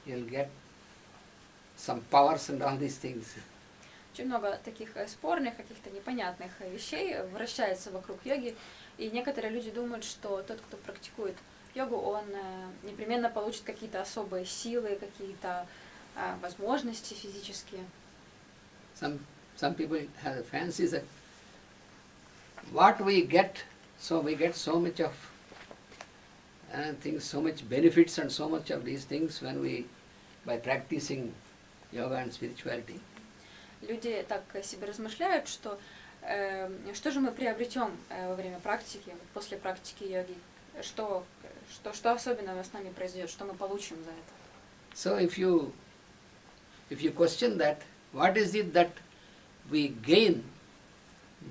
you'll get some powers and all these things. Очень много таких спорных, каких-то непонятных вещей вращается вокруг йоги, и некоторые люди думают, что тот, кто практикует йогу, он непременно получит какие-то особые силы, какие-то возможности физические. Some people have the fancy that what we get so much of things, so much benefits and so much of these things when we, by practicing yoga and spirituality. Люди так себе размышляют, что что же мы приобретем во время практики, после практики йоги, что особенного с нами произойдет, что мы получим за это. So if you question that, what is it that we gain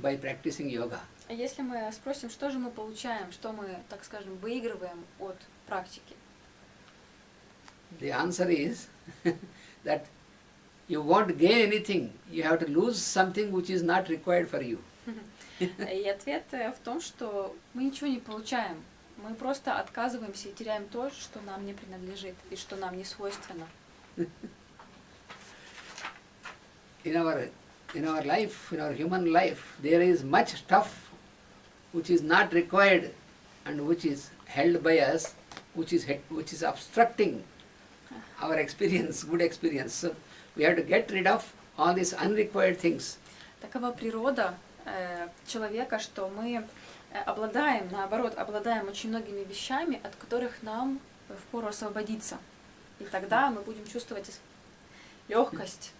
by practicing yoga? Если мы спросим, что же мы получаем, что мы, так скажем, выигрываем от практики, the answer is that you won't gain anything. You have to lose something which is not required for you. И ответ в том, что мы ничего не получаем. Мы просто отказываемся и теряем то, что нам не принадлежит и что нам не свойственно. In our life, in our human life, there is much stuff which is not required and which is held by us, which is obstructing our experience, good experience. So we have to get rid of all these unrequired things. Такова природа человека, что мы обладаем очень многими вещами, от которых нам впору освободиться. И тогда мы будем чувствовать легкость.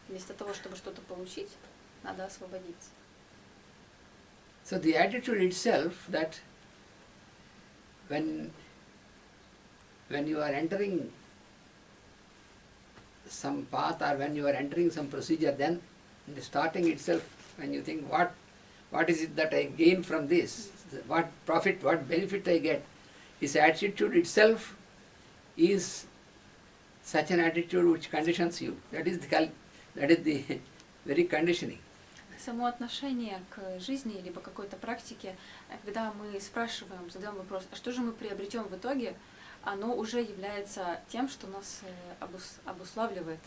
Вместо того, чтобы что-то получить, надо освободиться. So the attitude itself that when you are entering some path or when you are entering some procedure, then in the starting itself, when you think what is it that I gain from this, what profit, what benefit I get, this attitude itself is such an attitude which conditions you. That is the very conditioning. Само отношение к жизни либо какой-то практике, когда мы задаем вопрос, а что же мы приобретем в итоге, оно уже является тем, что нас обуславливает.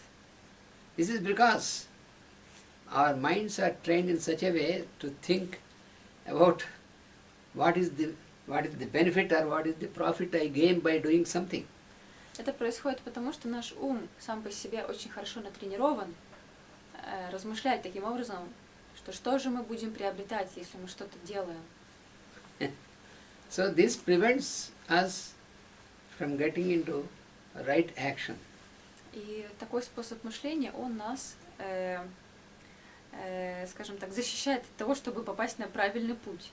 This is because our minds are trained in such a way to think about what is the benefit or what is the profit I gain by doing something. Это происходит потому, что наш ум сам по себе очень хорошо натренирован размышлять таким образом, что же мы будем приобретать, если мы что-то делаем. So this prevents us from getting into right action. И такой способ мышления, он нас, скажем так, защищает от того, чтобы попасть на правильный путь.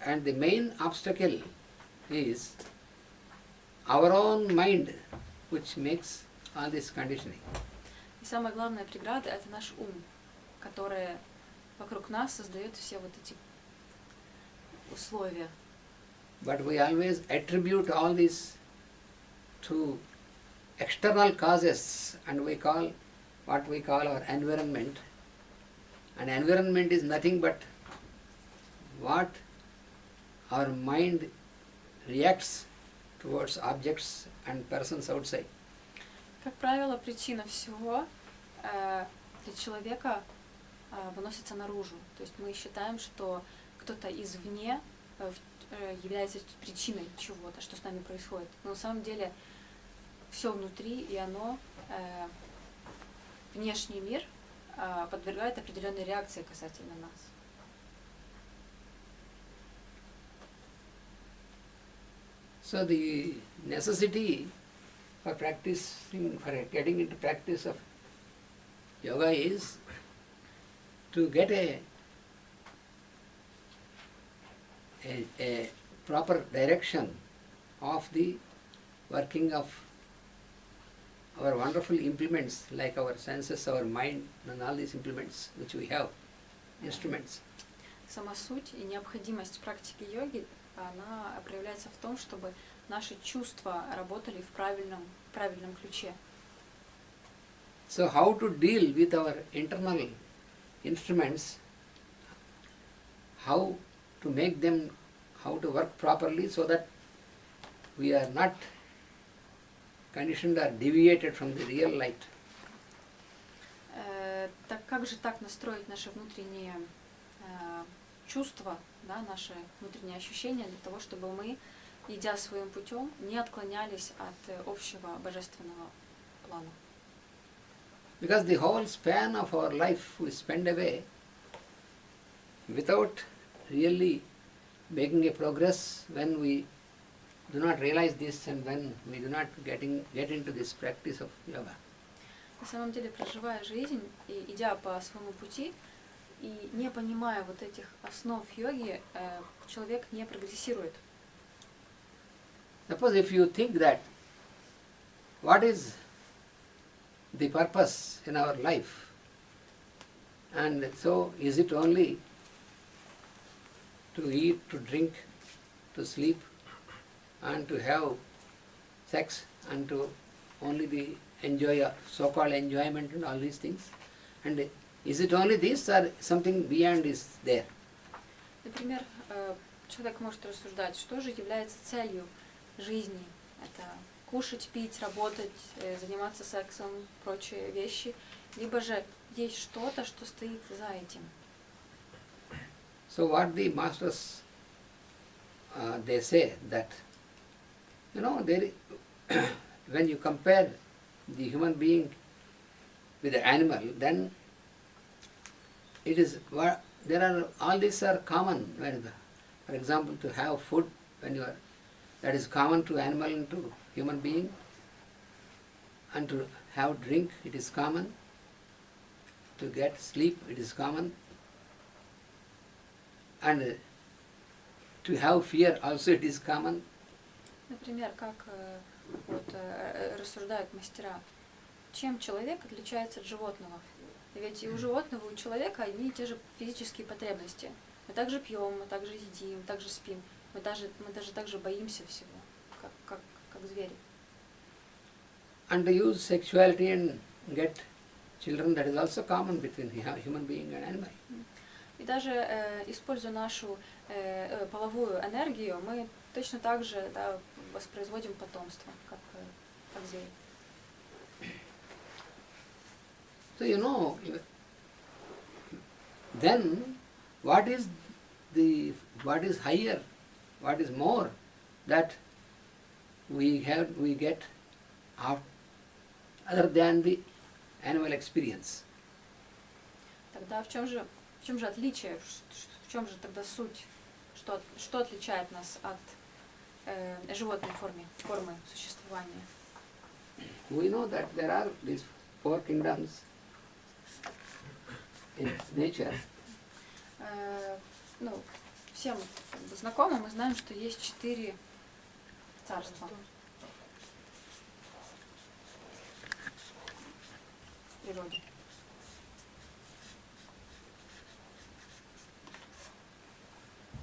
And the main obstacle is our own mind, which makes all this conditioning. И самая главная преграда – это наш ум, который вокруг нас создает все вот эти условия. But we always attribute all this to external causes, and we call what we call our environment. And environment is nothing but what our mind reacts towards objects and persons outside. Как правило, причина всего для человека выносится наружу. То есть мы считаем, что кто-то извне является причиной чего-то, что с нами происходит. Но на самом деле все внутри, и оно, внешний мир, подвергает определенной реакции касательно нас. So the necessity for getting into practice of yoga is to get a proper direction of the working of our wonderful implements like our senses, our mind, and all these implements which we have, instruments. Сама суть и необходимость практики йоги, она проявляется в том, чтобы наши чувства работали в правильном ключе. So how to deal with our internal instruments, how to make them, how to work properly so that we are not conditioned or deviated from the real light. Так как же так настроить наши внутренние чувства, да, наши внутренние ощущения для того, чтобы мы, идя своим путем, не отклонялись от общего божественного плана? Because the whole span of our life we spend away without really making a progress when we do not realize this and when we do not get into this practice of yoga. На самом деле, проживая жизнь и идя по своему пути, и не понимая вот этих основ йоги, человек не прогрессирует. Suppose if you think that what is the purpose in our life, and so is it only to eat, to drink, to sleep, and to have sex, and to only the enjoy so-called enjoyment and all these things? And is it only this or something beyond is there? Например, человек может рассуждать, что же является целью жизни. Это кушать, пить, работать, заниматься сексом, прочие вещи. Либо же есть что-то, что стоит за этим. So what the masters, they say that, when you compare the human being with the animal, then it is all these are common. For example, to have food that is common to animal and to human being, and to have drink, it is common. To get sleep, it is common. And to have fear also it is common. Например, как рассуждают мастера, чем человек отличается от животного? Ведь и у животного, и у человека одни и те же физические потребности. Мы также пьем, мы также едим, мы также спим, мы даже также боимся всего, как звери. And to use sexuality and get children, that is also common between human being and animal. И даже используя нашу половую энергию, мы точно так же воспроизводим потомство, как звери. So then what is higher, what is more that we get other than the animal experience? Тогда в чем же отличие, в чем же тогда суть, что отличает нас от животной формы существования? We know that there are these 4 kingdoms in nature. Всем знакомо, мы знаем, что есть 4 царства в природе.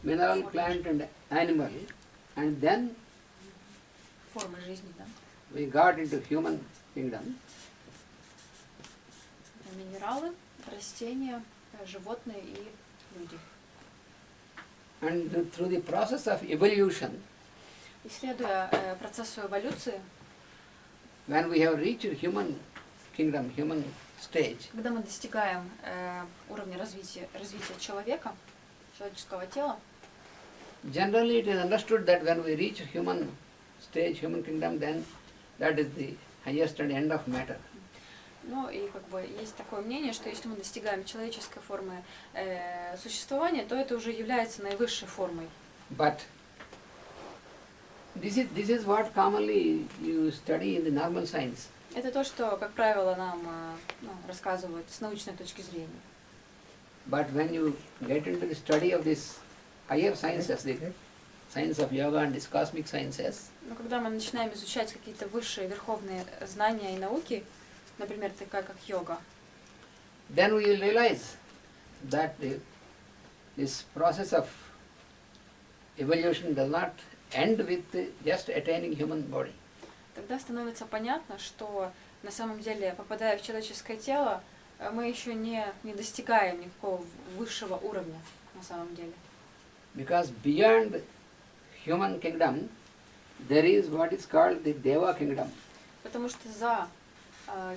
Mineral, plant and animal, and then Формы жизни, да? we got into human kingdom. Минералы, растения, животные и люди. And through the process of evolution, Исследуя процессу эволюции, when we have reached human kingdom, human stage, когда мы достигаем уровня развития человека, человеческого тела, generally it is understood that when we reach human stage, human kingdom, then that is the highest and end of matter. Ну и есть такое мнение, что если мы достигаем человеческой формы существования, то это уже является наивысшей формой. But this is what commonly you study in the normal science. Это то, что, как правило, нам рассказывают с научной точки зрения. But when you get into the study of this higher sciences, the science of yoga and these cosmic sciences, Но когда мы начинаем изучать какие-то высшие верховные знания и науки, например, такая как йога, then we will realize that this process of evolution does not end with just attaining human body. тогда становится понятно, что на самом деле, попадая в человеческое тело, мы еще не достигаем никакого высшего уровня на самом деле. Because beyond human kingdom, there is what is called the Deva kingdom. Потому что за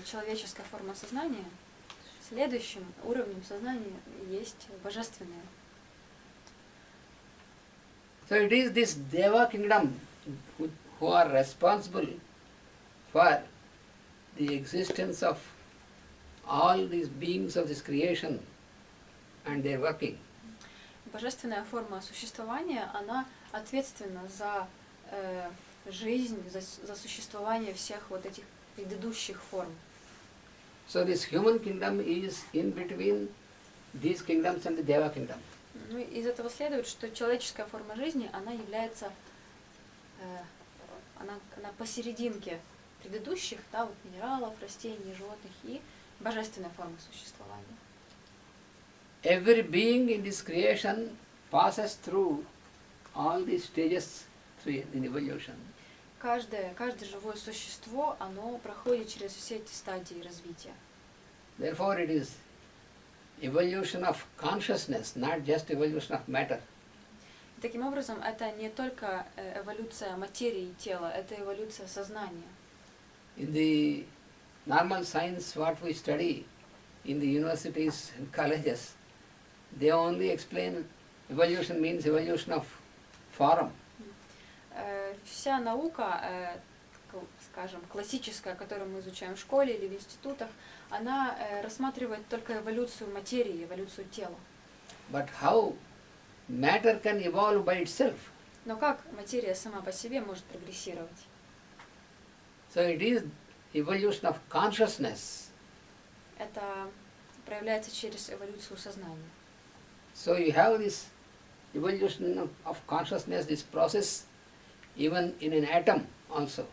человеческой формой сознания, следующим уровнем сознания есть божественное. So it is this Deva kingdom who are responsible for the existence of all these beings of this creation and their working. Божественная форма существования, она ответственна за жизнь, за существование всех вот этих предыдущих форм. So this human kingdom is in between these kingdoms and the Deva kingdom. Ну, из этого следует, что человеческая форма жизни, она является, она посерединке предыдущих, да, вот минералов, растений, животных и божественной формы существования. Every being in this creation passes through all these stages in evolution. Каждое живое существо, оно проходит через все эти стадии развития. Therefore it is evolution of consciousness, not just evolution of matter. Таким образом, это не только эволюция материи и тела, это эволюция сознания. In the normal science, what we study in the universities and colleges, they only explain evolution means evolution of form. Вся наука, скажем, классическая, которую мы изучаем в школе или в институтах, она рассматривает только эволюцию материи, эволюцию тела. But how matter can evolve by itself? Но как материя сама по себе может прогрессировать? So it is evolution of consciousness. Это проявляется через эволюцию сознания. So you have this evolution of consciousness, this process, even in an atom also.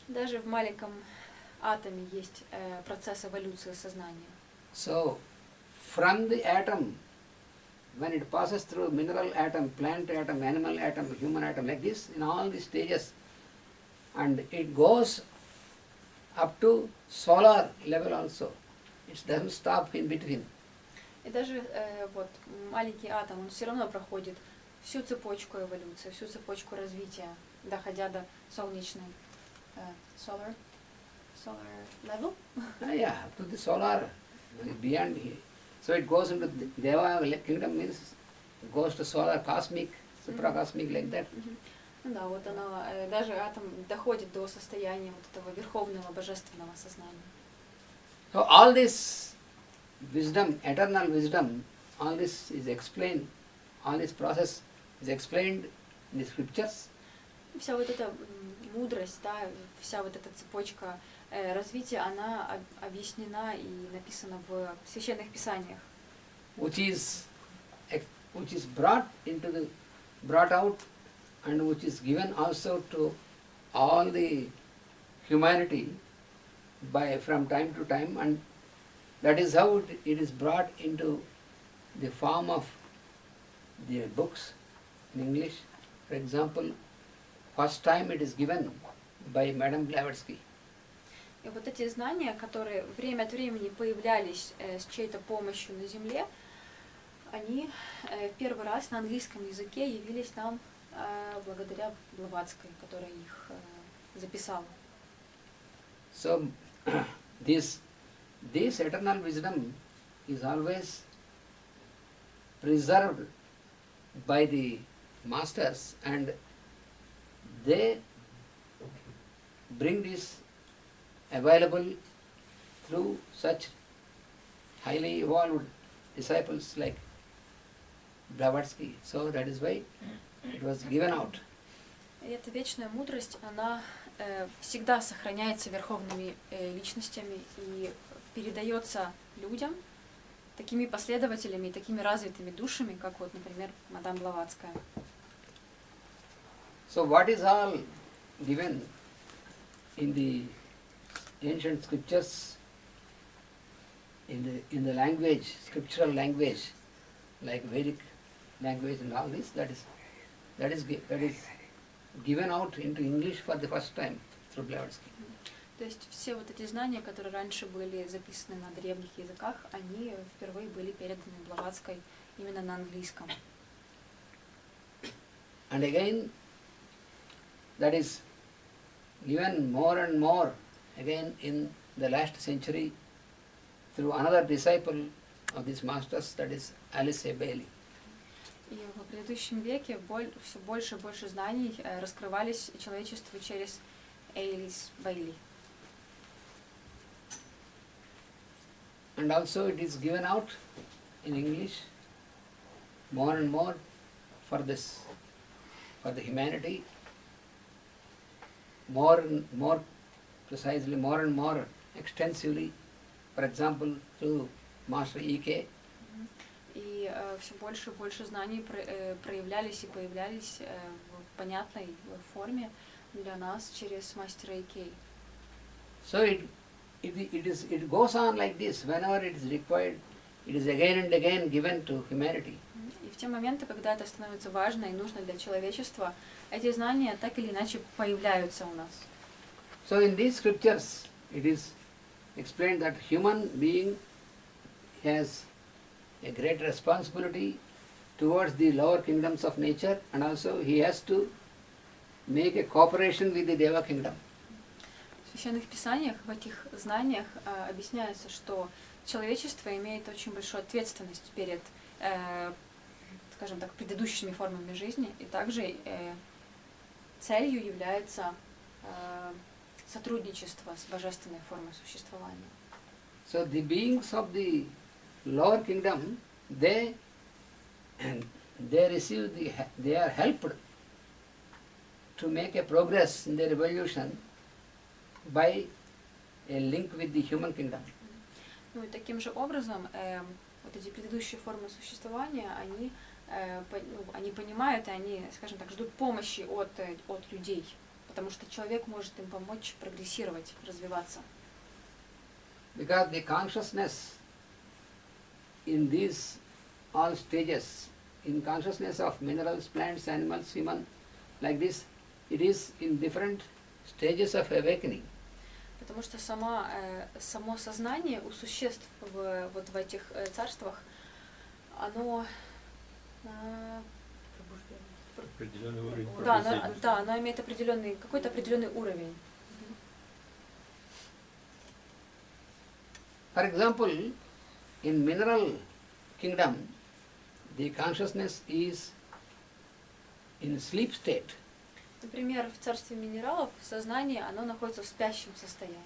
Даже в маленьком атоме есть процесс эволюции сознания. So from the atom, when it passes through mineral atom, plant atom, animal atom, human atom, like this, in all these stages, and it goes up to solar level also. It doesn't stop in between. И даже вот маленький атом, он все равно проходит всю цепочку эволюции, всю цепочку развития, доходя до солнечной solar level. Yeah, to the solar, beyond here. So it goes into the Deva kingdom, means it goes to solar, cosmic, supracosmic, like that. Ну да, вот оно, даже атом доходит до состояния вот этого верховного божественного сознания. So all this wisdom, eternal wisdom, all this is explained, all this process is explained in the scriptures. Вся вот эта мудрость, да, вся вот эта цепочка развития, она объяснена и написана в священных писаниях. Which is brought out and which is given also to all the humanity from time to time, and that is how it is brought into the form of the books in English. For example, first time it is given by Madame Blavatsky. И вот эти знания, которые время от времени появлялись с чьей-то помощью на земле, они в первый раз на английском языке явились нам благодаря Блаватской, которая их записала. So this eternal wisdom is always preserved by the masters, and they bring this available through such highly evolved disciples like Blavatsky. So that is why it was given out. И эта вечная мудрость, она всегда сохраняется верховными личностями и передается людям такими последователями и такими развитыми душами, как вот, например, мадам Блаватская. So what is all given in the ancient scriptures, in the language, scriptural language, like Vedic language and all this, that is given out into English for the first time through Blavatsky. То есть все вот эти знания, которые раньше были записаны на древних языках, они впервые были переданы Блаватской именно на английском. And again, that is given more and more again in the last century through another disciple of this masters, that is Alice Bailey. И в предыдущем веке все больше и больше знаний раскрывались человечеству через Элис Бейли. And also it is given out in English more and more for this, for the humanity, more and more precisely, more and more extensively, for example, through Master E.K. И все больше и больше знаний проявлялись и появлялись в понятной форме для нас через мастера E.K. So it goes on like this. Whenever it is required, it is again and again given to humanity. И в те моменты, когда это становится важно и нужно для человечества, эти знания так или иначе появляются у нас. So in these scriptures, it is explained that human being has a great responsibility towards the lower kingdoms of nature, and also he has to make a cooperation with the Deva kingdom. В священных писаниях, в этих знаниях объясняется, что человечество имеет очень большую ответственность перед, скажем так, предыдущими формами жизни, и также целью является сотрудничество с божественной формой существования. So the beings of the lower kingdom, they receive they are helped to make a progress in their evolution by a link with the human kingdom. Ну и таким же образом вот эти предыдущие формы существования, они понимают и они, скажем так, ждут помощи от людей, потому что человек может им помочь прогрессировать, развиваться. Because the consciousness in these all stages, in consciousness of minerals, plants, animals, human, like this, it is in different stages of awakening. Потому что само сознание у существ вот в этих царствах, оно Определенный уровень. да, оно имеет какой-то определенный уровень. For example, in mineral kingdom, the consciousness is in sleep state. Например, в царстве минералов сознание, оно находится в спящем состоянии.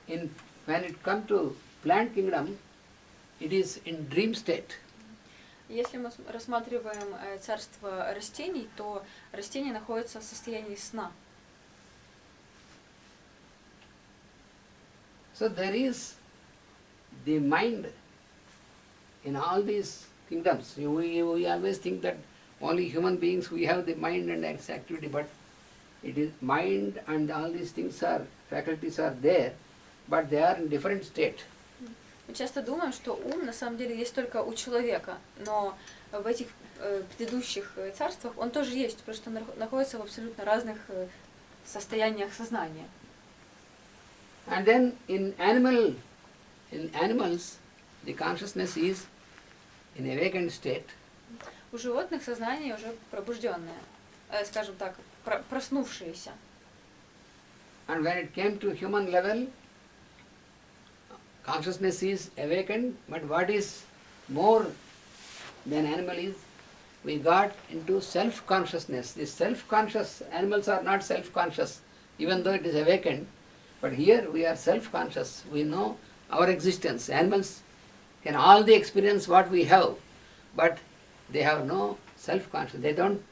When it comes to plant kingdom, it is in dream state. Если мы рассматриваем царство растений, то растение находится в состоянии сна. So there is the mind in all these kingdoms. We always think that only human beings, we have the mind and its activity, but it is mind and all these things faculties are there, but they are in different state. Мы часто думаем, что ум на самом деле есть только у человека, но в этих предыдущих царствах он тоже есть, просто находится в абсолютно разных состояниях сознания. And then in animals, the consciousness is in awakened state. У животных сознание уже пробужденное, скажем так, проснувшееся. And when it came to human level, consciousness is awakened, but what is more than animal is, we got into self-consciousness. This self-conscious, animals are not self-conscious, even though it is awakened, but here we are self-conscious. We know our existence. Animals can all the experience what we have, but they have no self-conscious. They don't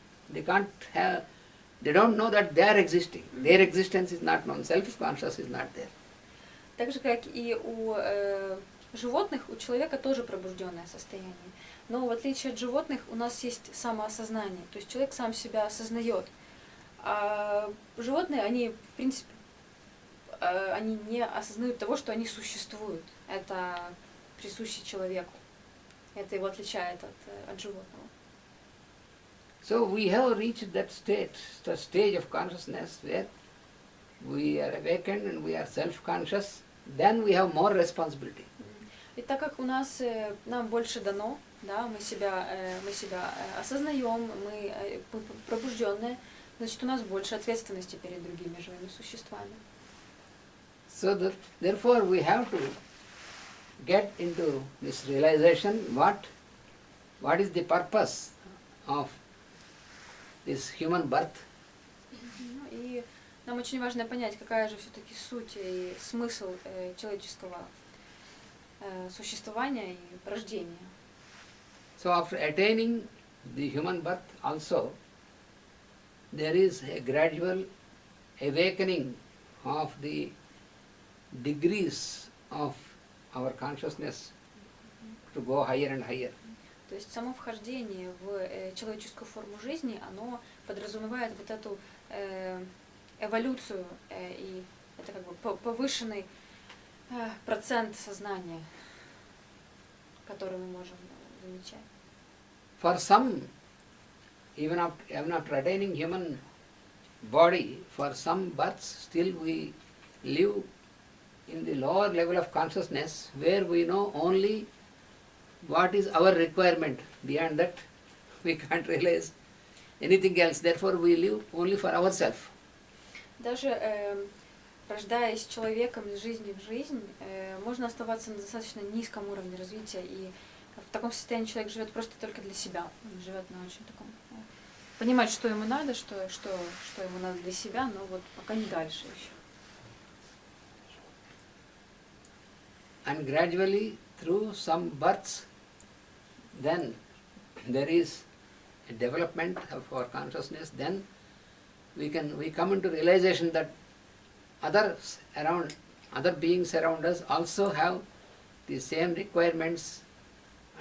know that they are existing. Their existence is not known. Self-conscious is not there. Так же, как и у животных, у человека тоже пробужденное состояние. Но в отличие от животных, у нас есть самоосознание. То есть человек сам себя осознает. А животные, они, в принципе, они не осознают того, что они существуют. Это присуще человеку. Это его отличает от животного. So we have reached that stage of consciousness where we are awakened and we are self-conscious, then we have more responsibility. И так как нам больше дано, да, мы себя осознаем, мы пробужденные, значит, у нас больше ответственности перед другими живыми существами. So therefore we have to get into this realization what is the purpose of this human birth. И нам очень важно понять, какая же все-таки суть и смысл человеческого существования и рождения. So after attaining the human birth also, there is a gradual awakening of the degrees of our consciousness to go higher and higher. То есть само вхождение в человеческую форму жизни, оно подразумевает вот эту эволюцию, и это как бы повышенный процент сознания, который мы можем замечать. For some, even after attaining human body, for some births, still we live in the lower level of consciousness where we know only what is our requirement. Beyond that, we can't realize anything else. Therefore, we live only for ourselves. Даже рождаясь человеком из жизни в жизнь, можно оставаться на достаточно низком уровне развития, и в таком состоянии человек живет просто только для себя. Он живет на очень таком... Понимает, что ему надо, что ему надо для себя, но вот пока не дальше еще. And gradually, through some births, then there is a development of our consciousness. Then we come into realization that other beings around us also have the same requirements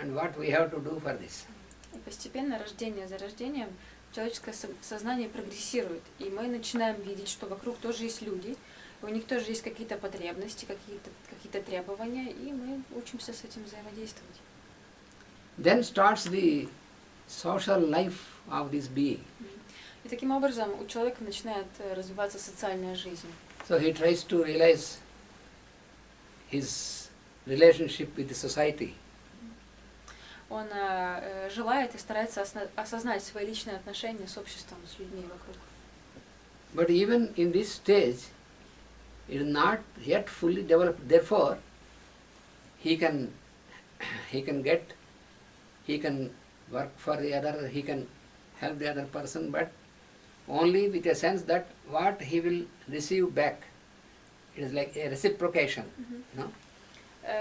and what we have to do for this. И постепенно, рождение за рождением, человеческое сознание прогрессирует, и мы начинаем видеть, что вокруг тоже есть люди, у них тоже есть какие-то потребности, какие-то требования, и мы учимся с этим взаимодействовать. Then starts the social life of this being. И таким образом у человека начинает развиваться социальная жизнь. So he tries to realize his relationship with the society. Он желает и старается осознать свои личные отношения с обществом, с людьми вокруг. But even in this stage, it is not yet fully developed. Therefore, he can work for the other, he can help the other person, but only with a sense that what he will receive back. It is like a reciprocation. No?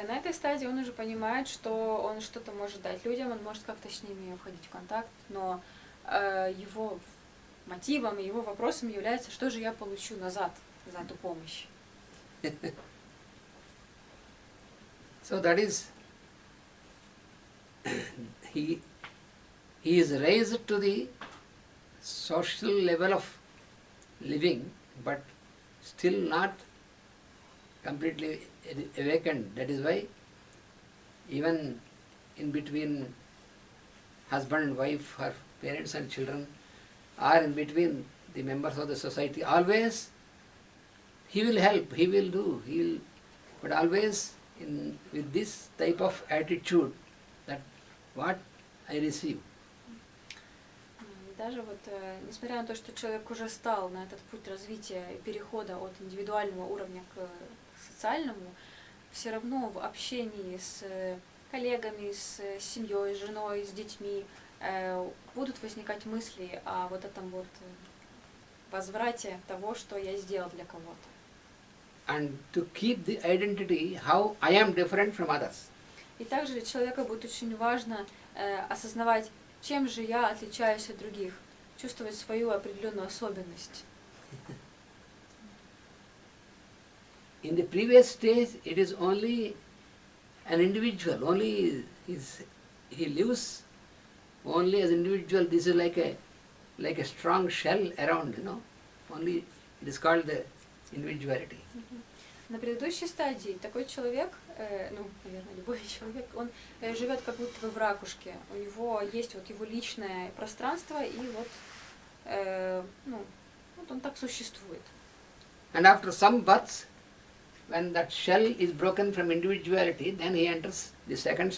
На этой стадии он уже понимает, что он что-то может дать людям, он может как-то с ними входить в контакт, но его мотивом, его вопросом является, что же я получу назад за эту помощь. So that is, he is raised to the social level of living, but still not completely awakened. That is why even in between husband and wife, or parents and children, or in between the members of the society, always he will help, he will do, but always with this type of attitude that what I receive. Даже вот, несмотря на то, что человек уже стал на этот путь развития и перехода от индивидуального уровня к социальному, все равно в общении с коллегами, с семьей, с женой, с детьми будут возникать мысли о вот этом вот возврате того, что я сделал для кого-то. And to keep the identity, how I am different from others. И также для человека будет очень важно осознавать, чем же я отличаюсь от других, чувствовать свою определенную особенность. In the previous stage, it is only an individual, only he lives only as an individual. This is like a strong shell around, Only it is called the individuality. На предыдущей стадии такой человек, наверное, любой человек, он живет как будто бы в ракушке. У него есть вот его личное пространство, и вот он так существует. And after some births, when that shell is broken from individuality, then he enters the second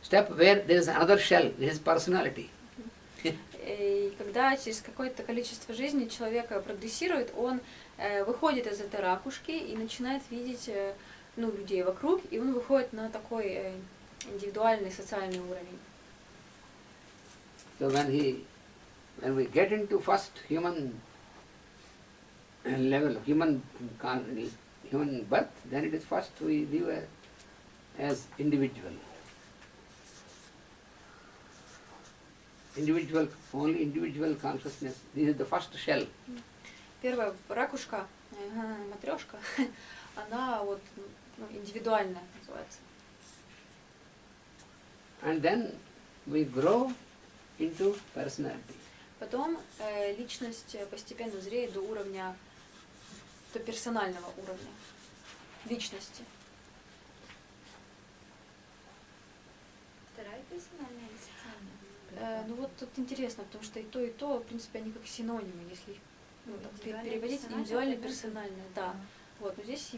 step where there is another shell, this is personality. И когда через какое-то количество жизни человек прогрессирует, он выходит из этой ракушки и начинает видеть людей вокруг, и он выходит на такой индивидуальный социальный уровень. So when we get into first human level, human birth, then it is first we live as individual. Only individual consciousness. This is the first shell. Первая ракушка, матрешка, она вот индивидуальная называется. And then we grow into personality. Потом личность постепенно зреет до уровня, до персонального уровня личности. Вторая персональная или социальная? Ну вот тут интересно, потому что и то, в принципе, они как синонимы, если переводить индивидуально, персонально, да. Вот, но здесь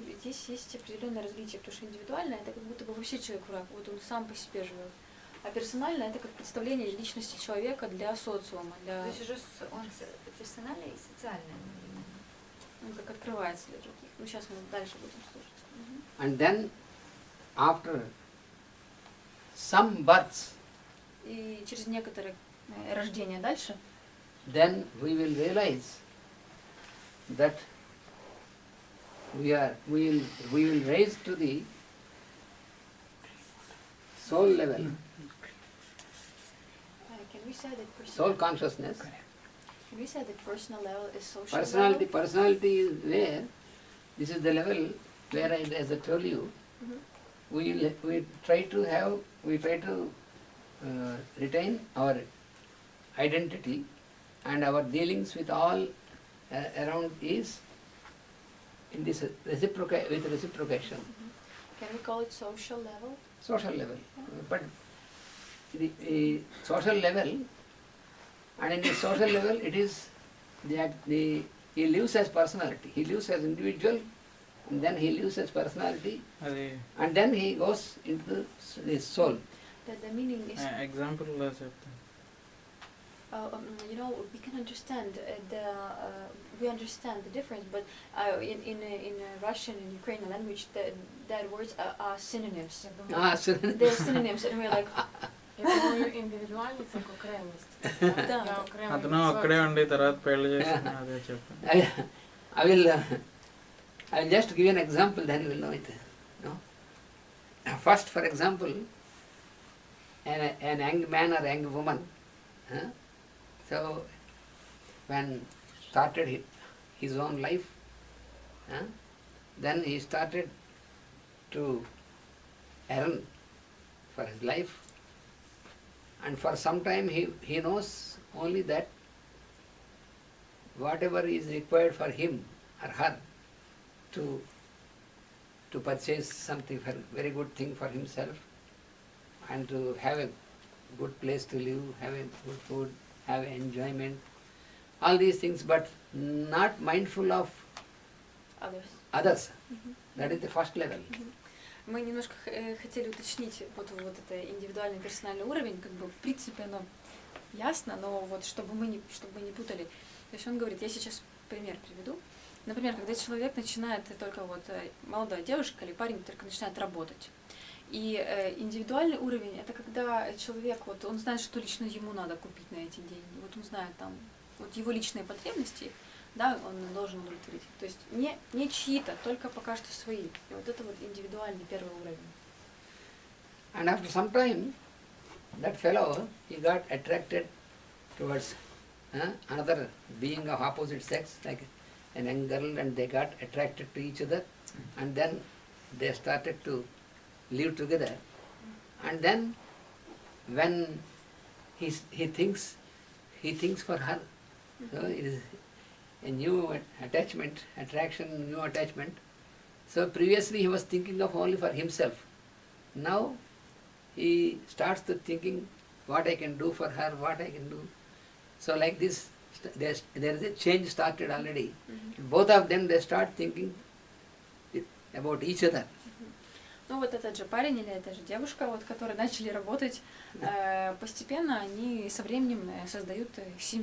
есть определенное различие, потому что индивидуально это как будто бы вообще человек враг, вот он сам по себе живет. А персонально это как представление личности человека для социума, для... То есть уже он персональный и социальный. Он как открывается для других. Ну сейчас мы дальше будем слушать. And then after some births, И через некоторое рождение дальше, then we will realize that we will raise to the soul level, can we say that soul consciousness. can we say that personal level is social Personality, level? personality is where, this is the level where, as I told you, we try to retain our identity, and our dealings with all around is in this reciprocation, Can we call it social level? social level. But the social level, and in the social level it is he lives as personality, he lives as individual, and then he lives as personality, and then he goes into the soul. That the meaning is, Example we can understand we understand the difference, but in Russian and Ukrainian language, that words are synonyms. They're synonyms, and we're like, Я думаю, індивідуальність як окремість. Я окремий అతను అక్కడే ఉండి తర్వాత పెళ్లి చేసుకుని అదే చెప్పాను. I will just give you an example, then you will know it. No? First, for example, an young man or young woman, so when started his own life, then he started to earn for his life, and for some time he knows only that whatever is required for him or her to purchase something, for very good thing for himself, and to have a good place to live, have a good food, have enjoyment, all these things, but not mindful of others. That is the first level. Мы немножко хотели уточнить вот это индивидуальный персональный уровень, как бы в принципе оно ясно, но вот чтобы мы не путали. То есть он говорит, я сейчас пример приведу. Например, когда человек начинает только молодая девушка или парень только начинает работать. И индивидуальный уровень это когда человек он знает, что лично ему надо купить на эти деньги. Вот он знает там его личные потребности, да, он должен удовлетворить. То есть не чьи-то, только пока что свои. И вот это индивидуальный первый уровень. And after some time, that fellow, he got attracted towards another being of opposite sex, like a young girl, and they got attracted to each other, and then they started to live together. And then when he thinks for her, so it is a new attraction, new attachment. So previously he was thinking of only for himself. Now he starts to thinking what I can do for her, what I can do. So like this, there is a change started already. Both of them, they start thinking about each other. Ну вот этот же парень или эта же девушка, вот, которые начали работать, постепенно они со временем создают семью.